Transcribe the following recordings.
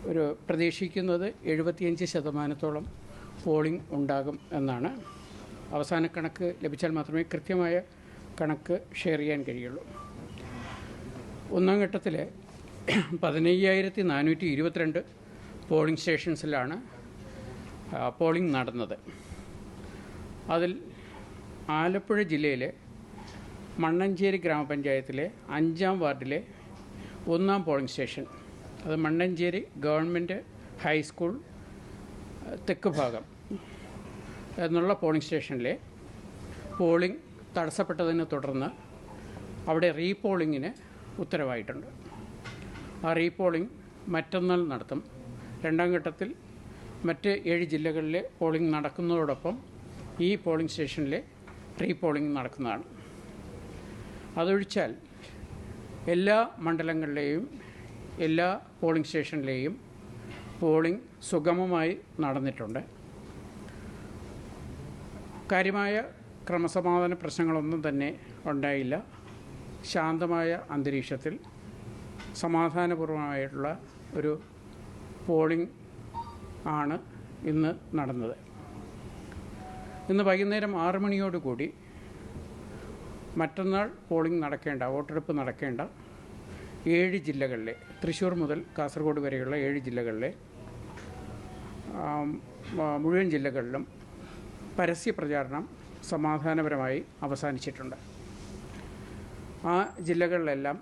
ഒരു പ്രതീക്ഷിക്കുന്നത് 75% പോളിംഗ് ഉണ്ടാകും എന്നാണ്. അവസാന കണക്ക് ലഭിച്ചാൽ മാത്രമേ കൃത്യമായ കണക്ക് ഷെയർ ചെയ്യാൻ കഴിയുള്ളൂ. ഒന്നാം ഘട്ടത്തിൽ 15,422 പോളിംഗ് സ്റ്റേഷൻസിലാണ് പോളിംഗ് നടന്നത്. അതിൽ ആലപ്പുഴ ജില്ലയിലെ മണ്ണഞ്ചേരി ഗ്രാമപഞ്ചായത്തിലെ 5-ാം വാർഡിലെ 1-ാം പോളിംഗ് സ്റ്റേഷൻ, അത് മണ്ണഞ്ചേരി ഗവൺമെൻറ് ഹൈസ്കൂൾ തെക്ക് ഭാഗം എന്നുള്ള പോളിംഗ് സ്റ്റേഷനിലെ പോളിംഗ് തടസ്സപ്പെട്ടതിനെ തുടർന്ന് അവിടെ റീപോളിങ്ങിന് ഉത്തരവായിട്ടുണ്ട്. ആ റീപോളിംഗ് മറ്റന്നാൾ നടത്തും. രണ്ടാം ഘട്ടത്തിൽ മറ്റ് 7 ജില്ലകളിലെ പോളിംഗ് നടക്കുന്നതോടൊപ്പം ഈ പോളിംഗ് സ്റ്റേഷനിലെ റീപോളിംഗ് നടക്കുന്നതാണ്. അതൊഴിച്ചാൽ എല്ലാ മണ്ഡലങ്ങളിലെയും എല്ലാ പോളിംഗ് സ്റ്റേഷനിലെയും പോളിംഗ് സുഗമമായി നടന്നിട്ടുണ്ട്. കാര്യമായ ക്രമസമാധാന പ്രശ്നങ്ങളൊന്നും തന്നെ ഉണ്ടായില്ല. ശാന്തമായ അന്തരീക്ഷത്തിൽ സമാധാനപൂർവമായിട്ടുള്ള ഒരു പോളിംഗ് ആണ് ഇന്ന് നടന്നത്. ഇന്ന് വൈകുന്നേരം 6 മണിയോടുകൂടി മറ്റന്നാൾ പോളിംഗ് നടക്കേണ്ട, വോട്ടെടുപ്പ് നടക്കേണ്ട 7 ജില്ലകളിലെ, തൃശ്ശൂർ മുതൽ കാസർഗോഡ് വരെയുള്ള 7 ജില്ലകളിലെ മുഴുവൻ ജില്ലകളിലും പരസ്യ പ്രചാരണം സമാധാനപരമായി അവസാനിച്ചിട്ടുണ്ട്. ആ ജില്ലകളിലെല്ലാം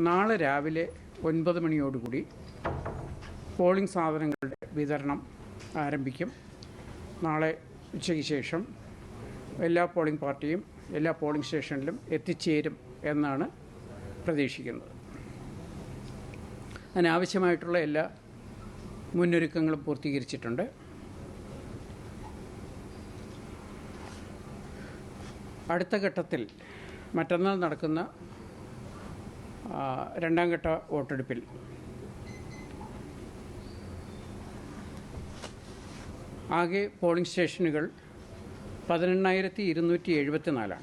നാളെ രാവിലെ 9 മണിയോടുകൂടി പോളിംഗ് സാധനങ്ങളുടെ വിതരണം ആരംഭിക്കും. നാളെ ഉച്ചയ്ക്ക് ശേഷം എല്ലാ പോളിംഗ് പാർട്ടിയും എല്ലാ പോളിംഗ് സ്റ്റേഷനിലും എത്തിച്ചേരും എന്നാണ് പ്രതീക്ഷിക്കുന്നത്. അതിനാവശ്യമായിട്ടുള്ള എല്ലാ മുന്നൊരുക്കങ്ങളും പൂർത്തീകരിച്ചിട്ടുണ്ട്. അടുത്ത ഘട്ടത്തിൽ മറ്റന്നാൾ നടക്കുന്ന 2-ാം ഘട്ട വോട്ടെടുപ്പിൽ ആകെ പോളിംഗ് സ്റ്റേഷനുകൾ 18,274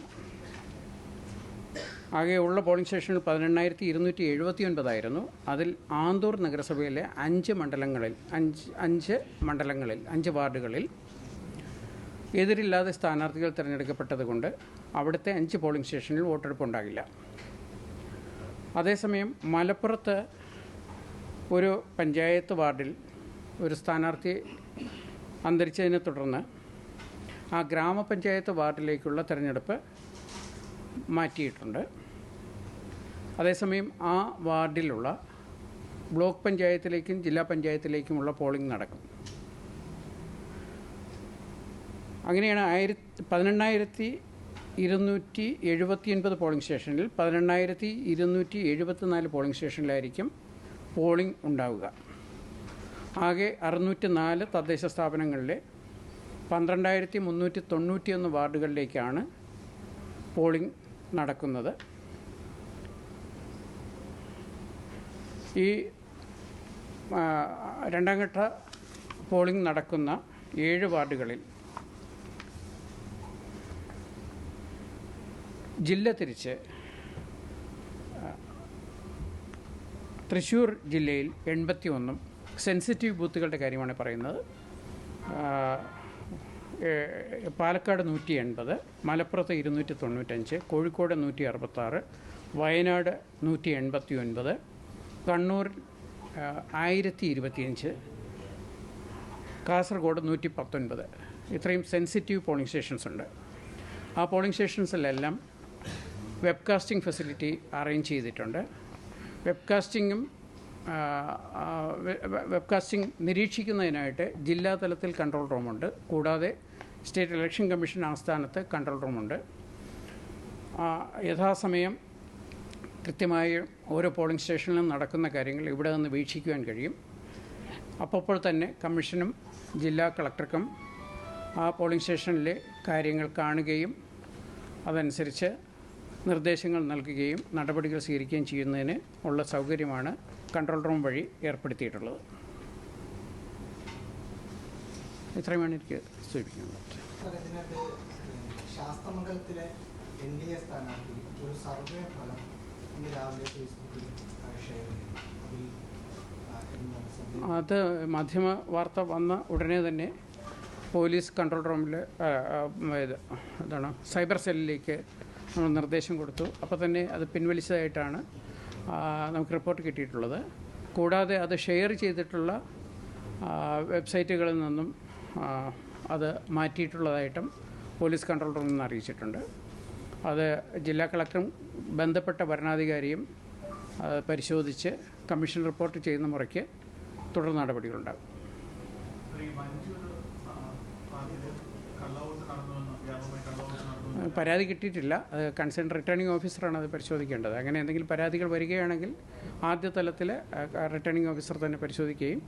ആകെ ഉള്ള പോളിംഗ് സ്റ്റേഷനുകൾ 18,279 അതിൽ ആന്തൂർ നഗരസഭയിലെ 5 വാർഡുകളിൽ എതിരില്ലാതെ സ്ഥാനാർത്ഥികൾ തിരഞ്ഞെടുക്കപ്പെട്ടതുകൊണ്ട് അവിടുത്തെ 5 പോളിംഗ് സ്റ്റേഷനിൽ വോട്ടെടുപ്പ് ഉണ്ടാകില്ല. അതേസമയം മലപ്പുറത്ത് ഒരു പഞ്ചായത്ത് വാർഡിൽ ഒരു സ്ഥാനാർത്ഥി അന്തരിച്ചതിനെ തുടർന്ന് ആ ഗ്രാമപഞ്ചായത്ത് വാർഡിലേക്കുള്ള തിരഞ്ഞെടുപ്പ് മാറ്റിയിട്ടുണ്ട്. അതേസമയം ആ വാർഡിലുള്ള ബ്ലോക്ക് പഞ്ചായത്തിലേക്കും ജില്ലാ പഞ്ചായത്തിലേക്കുമുള്ള പോളിംഗ് നടക്കും. അങ്ങനെയാണ് 18,279 പോളിംഗ് സ്റ്റേഷനിൽ 18,274 പോളിംഗ് സ്റ്റേഷനിലായിരിക്കും പോളിംഗ് ഉണ്ടാവുക. ആകെ 604 തദ്ദേശ സ്ഥാപനങ്ങളിലെ 12,391 വാർഡുകളിലേക്കാണ് പോളിംഗ് നടക്കുന്നത്. ഈ 2-ാം ഘട്ട പോളിംഗ് നടക്കുന്ന 7 വാർഡുകളിൽ ജില്ല തിരിച്ച് തൃശ്ശൂർ ജില്ലയിൽ 81 സെൻസിറ്റീവ് ബൂത്തുകളുടെ കാര്യമാണ് പറയുന്നത്. പാലക്കാട് 180, മലപ്പുറത്ത് 295, കോഴിക്കോട് 166, വയനാട് 189, കണ്ണൂർ 1025, കാസർഗോഡ് 119. ഇത്രയും സെൻസിറ്റീവ് പോളിംഗ് സ്റ്റേഷൻസ് ഉണ്ട്. ആ പോളിംഗ് സ്റ്റേഷൻസിലെല്ലാം വെബ്കാസ്റ്റിംഗ് ഫെസിലിറ്റി അറേഞ്ച് ചെയ്തിട്ടുണ്ട്. വെബ്കാസ്റ്റിംഗ് നിരീക്ഷിക്കുന്നതിനായിട്ട് ജില്ലാ തലത്തിൽ കൺട്രോൾ റൂമുണ്ട്. കൂടാതെ സ്റ്റേറ്റ് ഇലക്ഷൻ കമ്മീഷൻ ആസ്ഥാനത്ത് കൺട്രോൾ റൂമുണ്ട്. യഥാസമയം കൃത്യമായി ഓരോ പോളിംഗ് സ്റ്റേഷനിലും നടക്കുന്ന കാര്യങ്ങൾ ഇവിടെ നിന്ന് വീക്ഷിക്കുവാൻ കഴിയും. അപ്പോൾ തന്നെ കമ്മീഷനും ജില്ലാ കളക്ടർക്കും ആ പോളിംഗ് സ്റ്റേഷനിലെ കാര്യങ്ങൾ കാണുകയും അതനുസരിച്ച് നിർദ്ദേശങ്ങൾ നൽകുകയും നടപടികൾ സ്വീകരിക്കുകയും ചെയ്യുന്നതിന് ഉള്ള സൗകര്യമാണ് കൺട്രോൾ റൂം വഴി ഏർപ്പെടുത്തിയിട്ടുള്ളത്. ഇത്രയുമാണ് എനിക്ക് സൂചിപ്പിക്കുന്നത്. ശാസ്തമംഗലത്തിലെ NDA സ്ഥാനാർത്ഥി ഒരു സർവേ ഫലം ഇന്ന് രാവിലെ ഫേസ്ബുക്കിൽ ഷെയർ ചെയ്തു. അത് മാധ്യമ വാർത്ത വന്ന ഉടനെ തന്നെ പോലീസ് കൺട്രോൾ റൂമിൽ സൈബർ സെല്ലിലേക്ക് നമ്മൾ നിർദ്ദേശം കൊടുത്തു. അപ്പോൾ തന്നെ അത് പിൻവലിച്ചതായിട്ടാണ് നമുക്ക് റിപ്പോർട്ട് കിട്ടിയിട്ടുള്ളത്. കൂടാതെ അത് ഷെയർ ചെയ്തിട്ടുള്ള വെബ്സൈറ്റുകളിൽ നിന്നും അത് മാറ്റിയിട്ടുള്ളതായിട്ടും പോലീസ് കൺട്രോൾ റൂമിൽ നിന്ന് അറിയിച്ചിട്ടുണ്ട്. അത് ജില്ലാ കളക്ടറും ബന്ധപ്പെട്ട ഭരണാധികാരിയും പരിശോധിച്ച് കമ്മീഷൻ റിപ്പോർട്ട് ചെയ്യുന്ന മുറയ്ക്ക് തുടർ നടപടികളുണ്ടാകും. പരാതി കിട്ടിയിട്ടില്ല. അത് കൺസേൺ റിട്ടേണിംഗ് ഓഫീസറാണ് അത് പരിശോധിക്കേണ്ടത്. അങ്ങനെ എന്തെങ്കിലും പരാതികൾ വരികയാണെങ്കിൽ ആദ്യ തലത്തിൽ റിട്ടേണിംഗ് ഓഫീസർ തന്നെ പരിശോധിക്കുകയും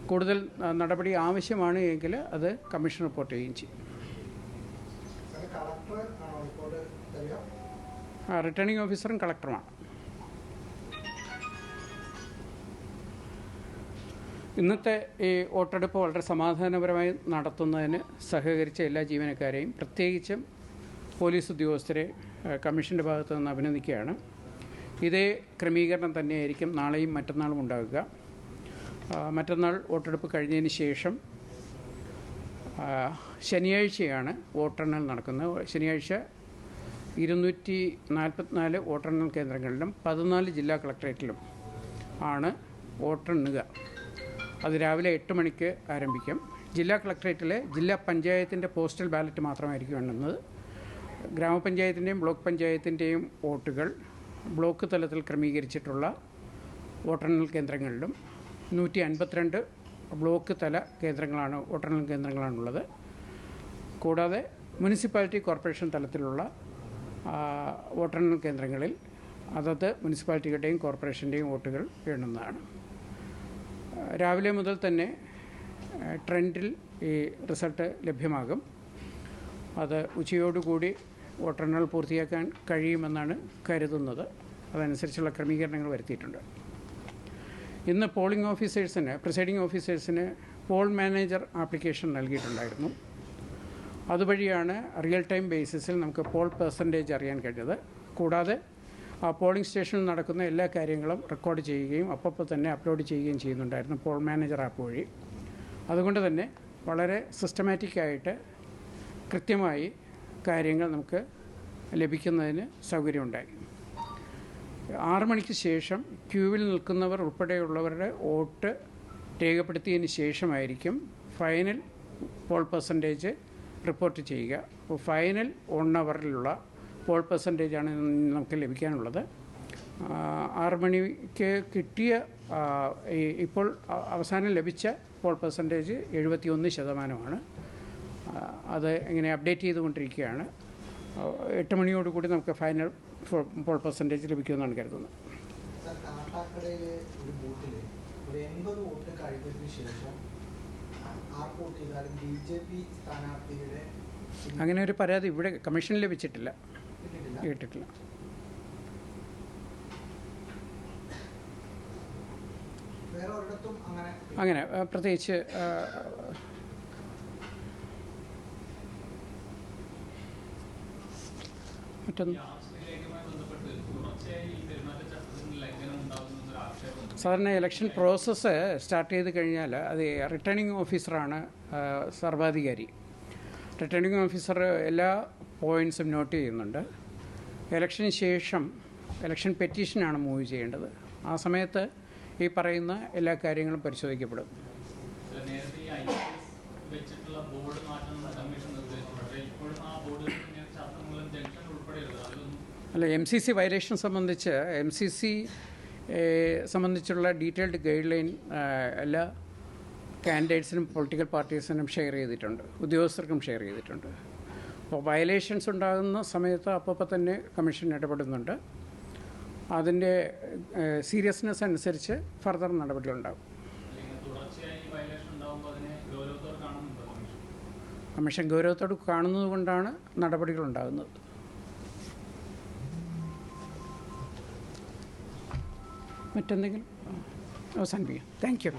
കൂടുതൽ നടപടി ആവശ്യമാണ് എങ്കിൽ അത് കമ്മീഷൻ റിപ്പോർട്ട് ചെയ്യുകയും ചെയ്യും. റിട്ടേണിംഗ് ഓഫീസറും കളക്ടറുമാണ്. ഇന്നത്തെ ഈ വോട്ടെടുപ്പ് വളരെ സമാധാനപരമായി നടത്തുന്നതിന് സഹകരിച്ച എല്ലാ ജീവനക്കാരെയും പ്രത്യേകിച്ചും പോലീസ് ഉദ്യോഗസ്ഥരെ കമ്മീഷൻ്റെ ഭാഗത്തു നിന്ന് അഭിനന്ദിക്കുകയാണ്. ഇതേ ക്രമീകരണം തന്നെയായിരിക്കും നാളെയും മറ്റന്നാളും ഉണ്ടാകുക. മറ്റന്നാൾ വോട്ടെടുപ്പ് കഴിഞ്ഞതിന് ശേഷം ശനിയാഴ്ചയാണ് വോട്ടെണ്ണൽ നടക്കുന്നത്. ശനിയാഴ്ച 244 വോട്ടെണ്ണൽ കേന്ദ്രങ്ങളിലും 14 ജില്ലാ കളക്ടറേറ്റിലും ആണ് വോട്ടെണ്ണുക. അത് രാവിലെ 8 മണിക്ക് ആരംഭിക്കും. ജില്ലാ കളക്ടറേറ്റിലെ ജില്ലാ പഞ്ചായത്തിൻ്റെ പോസ്റ്റൽ ബാലറ്റ് മാത്രമായിരിക്കും എണ്ണുന്നത്. ഗ്രാമപഞ്ചായത്തിൻ്റെയും ബ്ലോക്ക് പഞ്ചായത്തിൻ്റെയും വോട്ടുകൾ ബ്ലോക്ക് തലത്തിൽ ക്രമീകരിച്ചിട്ടുള്ള വോട്ടെണ്ണൽ കേന്ദ്രങ്ങളിലും 152 ബ്ലോക്ക് തല കേന്ദ്രങ്ങളാണ് വോട്ടെണ്ണൽ കേന്ദ്രങ്ങളാണുള്ളത്. കൂടാതെ മുനിസിപ്പാലിറ്റി കോർപ്പറേഷൻ തലത്തിലുള്ള വോട്ടെണ്ണൽ കേന്ദ്രങ്ങളിൽ അതത് മുനിസിപ്പാലിറ്റികളുടെയും കോർപ്പറേഷൻ്റെയും വോട്ടുകൾ എണ്ണുന്നതാണ്. രാവിലെ മുതൽ തന്നെ ട്രെൻഡിൽ ഈ റിസൾട്ട് ലഭ്യമാകും. അത് ഉച്ചയോടുകൂടി വോട്ടെണ്ണൽ പൂർത്തിയാക്കാൻ കഴിയുമെന്നാണ് കരുതുന്നത്. അതനുസരിച്ചുള്ള ക്രമീകരണങ്ങൾ വരുത്തിയിട്ടുണ്ട്. ഇന്ന് പോളിംഗ് ഓഫീസേഴ്സിന് പ്രിസൈഡിംഗ് ഓഫീസേഴ്സിന് പോൾ മാനേജർ ആപ്ലിക്കേഷൻ നൽകിയിട്ടുണ്ടായിരുന്നു. അതുവഴിയാണ് റിയൽ ടൈം ബേസിസിൽ നമുക്ക് പോൾ പെർസെൻറ്റേജ് അറിയാൻ കഴിഞ്ഞത്. കൂടാതെ ആ പോളിംഗ് സ്റ്റേഷനിൽ നടക്കുന്ന എല്ലാ കാര്യങ്ങളും റെക്കോർഡ് ചെയ്യുകയും അപ്പോൾ തന്നെ അപ്ലോഡ് ചെയ്യുകയും ചെയ്യുന്നുണ്ടായിരുന്നു പോൾ മാനേജർ ആപ്പ് വഴി. അതുകൊണ്ട് തന്നെ വളരെ സിസ്റ്റമാറ്റിക്കായിട്ട് കൃത്യമായി കാര്യങ്ങൾ നമുക്ക് ലഭിക്കുന്നതിന് സൗകര്യമുണ്ടായി. 6 മണിക്ക് ശേഷം ക്യൂവിൽ നിൽക്കുന്നവർ ഉൾപ്പെടെയുള്ളവരുടെ വോട്ട് രേഖപ്പെടുത്തിയതിന് ശേഷമായിരിക്കും ഫൈനൽ പോൾ പെർസെൻറ്റേജ് റിപ്പോർട്ട് ചെയ്യുക. അപ്പോൾ ഫൈനൽ 1 അവറിലുള്ള പോൾ പെർസെൻറ്റേജാണ് നമുക്ക് ലഭിക്കാനുള്ളത്. 6 മണിക്ക് കിട്ടിയ ഇപ്പോൾ അവസാനം ലഭിച്ച പോൾ പെർസെൻറ്റേജ് 71%. അത് ഇങ്ങനെ അപ്ഡേറ്റ് ചെയ്തുകൊണ്ടിരിക്കുകയാണ്. 8 മണിയോടുകൂടി നമുക്ക് ഫൈനൽ പോൾ പെർസെൻറ്റേജ് ലഭിക്കുമെന്നാണ് കരുതുന്നത്. അങ്ങനെ ഒരു പരാതി ഇവിടെ കമ്മീഷനിൽ ലഭിച്ചിട്ടില്ല, കേട്ടിട്ടില്ല. അങ്ങനെ പ്രത്യേകിച്ച് മറ്റൊന്ന് സാധാരണ ഇലക്ഷൻ പ്രോസസ്സ് സ്റ്റാർട്ട് ചെയ്ത് കഴിഞ്ഞാൽ അത് റിട്ടേണിംഗ് ഓഫീസറാണ് സർവാധികാരി. റിട്ടേണിംഗ് ഓഫീസർ എല്ലാ പോയിൻറ്റ്സും നോട്ട് ചെയ്യുന്നുണ്ട്. ഇലക്ഷന് ശേഷം ഇലക്ഷൻ പെറ്റീഷനാണ് മൂവ് ചെയ്യേണ്ടത്. ആ സമയത്ത് ഈ പറയുന്ന എല്ലാ കാര്യങ്ങളും പരിശോധിക്കപ്പെടും. അല്ല, MCC വയലേഷൻ സംബന്ധിച്ച് സംബന്ധിച്ചുള്ള ഡീറ്റെയിൽഡ് ഗൈഡ് ലൈൻ എല്ലാ കാൻഡിഡേറ്റ്സിനും പൊളിറ്റിക്കൽ പാർട്ടീസിനും ഷെയർ ചെയ്തിട്ടുണ്ട്, ഉദ്യോഗസ്ഥർക്കും ഷെയർ ചെയ്തിട്ടുണ്ട്. അപ്പോൾ വയലേഷൻസ് ഉണ്ടാകുന്ന സമയത്ത് അപ്പോൾ തന്നെ കമ്മീഷൻ ഇടപെടുന്നുണ്ട്. അതിൻ്റെ സീരിയസ്നെസ് അനുസരിച്ച് ഫർദർ നടപടികളുണ്ടാകും. കമ്മീഷൻ ഗൗരവത്തോട് കാണുന്നത് കൊണ്ടാണ് നടപടികളുണ്ടാകുന്നത്. മറ്റെന്തെങ്കിലും അവസാനിപ്പിക്കാം. Thank you.